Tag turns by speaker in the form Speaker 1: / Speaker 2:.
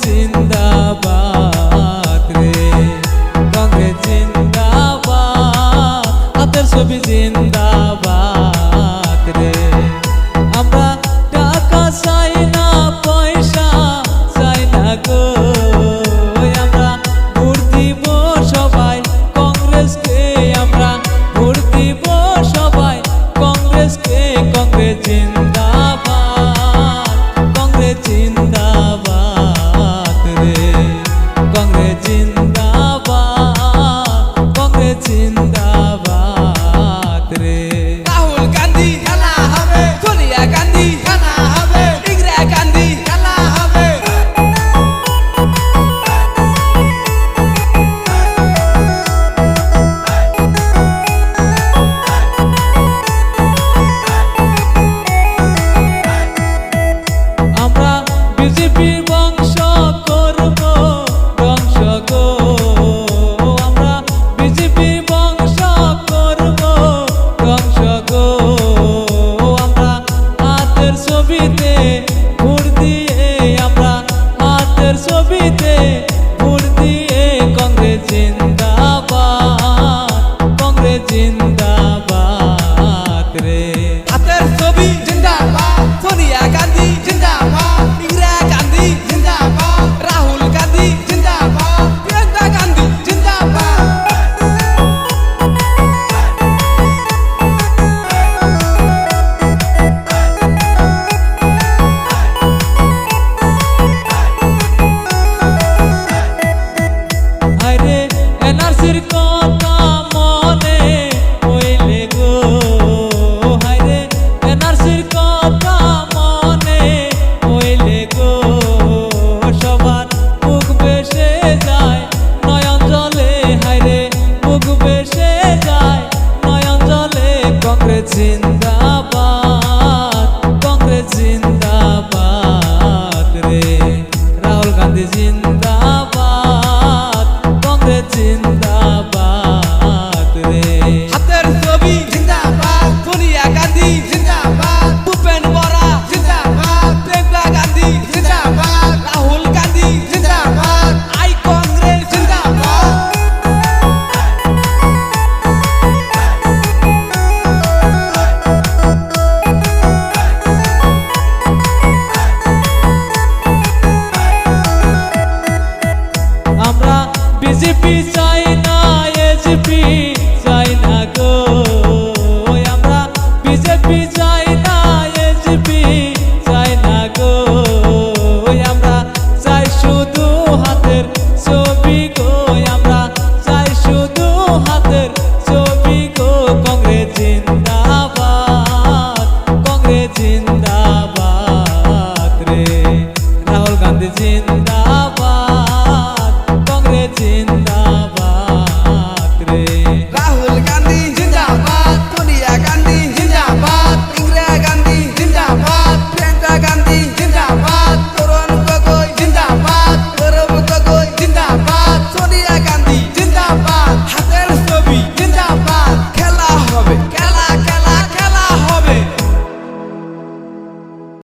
Speaker 1: জিন্দাবাদ রে, কংগ্রেস জিন্দাবাদ, হাতের ছবি জিন্দাবাদ রে। আমরা টাকা চাই না, পয়সা চাই না গো, আমরা ভোট দিব সবাই কংগ্রেসকে, আমরা ভোট দিব সবাই কংগ্রেসকে। কংগ্রেস জিন্দাবাদ, কংগ্রেস জিন্দাবাদ রে, কংগ্রেস জিন্দাবাদ, কংগ্রেস জিন্দাবাদ রে।
Speaker 2: রাহুল গান্ধী খেলা হবে, সোনিয়া গান্ধী খেলা হবে, ইন্দিরা গান্ধী খেলা হবে।
Speaker 1: আমরা বিজেপির বংশ করব ধ্বংস গো, আমরা বিজেপির বংশ করব ধ্বংস গো। আমরা হাতের ছবিতে ভোট দিয়ে, আমরা হাতের ছবিতে ভোট দিয়ে কংগ্রেস জিন্দাবাদ, কংগ্রেস জিন্দাবাদ রে।
Speaker 2: হাতের ছবি জিন্দাবাদ, সোনিয়া গান্ধী জিন্দাবাদ, ইন্দিরা গান্ধী জিন্দাবাদ, রাহুল গান্ধী জিন্দাবাদ, প্রিয়াঙ্কা গান্ধী জিন্দাবাদ।
Speaker 1: আরে এনআরসির কথা মনে হইলে গো, হায়রে এনআরসির কথা মনে হইলে গো, সবার মুখ বেসে যায় নয়ন জলে, হায়রে মুখ বেসে যায় নয়ন জলে। কংগ্রেস জিন্দাবাদ, কংগ্রেস জিন্দাবাদ রে, রাহুল গান্ধী জিন্দাবাদ, কংগ্রেস জিন্দাবাদ রে।
Speaker 2: হাতের ছবি জিন্দাবাদ, সোনিয়া গান্ধী জিন্দাবাদ, ভূপেন বরা জিন্দাবাদ, প্রিয়াঙ্কা গান্ধী জিন্দাবাদ, রাহুল গান্ধী জিন্দাবাদ, আই কংগ্রেস জিন্দাবাদ।
Speaker 1: আমরা বিজেপি চাই না, এজেপি চাই না গো, আমরা বিজেপি চাই না, এজেপি চাই না গো, আমরা চাই শুধু হাতের ছবি গো, আমরা চাই শুধু হাতের ছবি গো। কংগ্রেস জিন্দাবাদ, কংগ্রেস জিন্দাবাদ রে, রাহুল গান্ধী জিন্দাবাদ,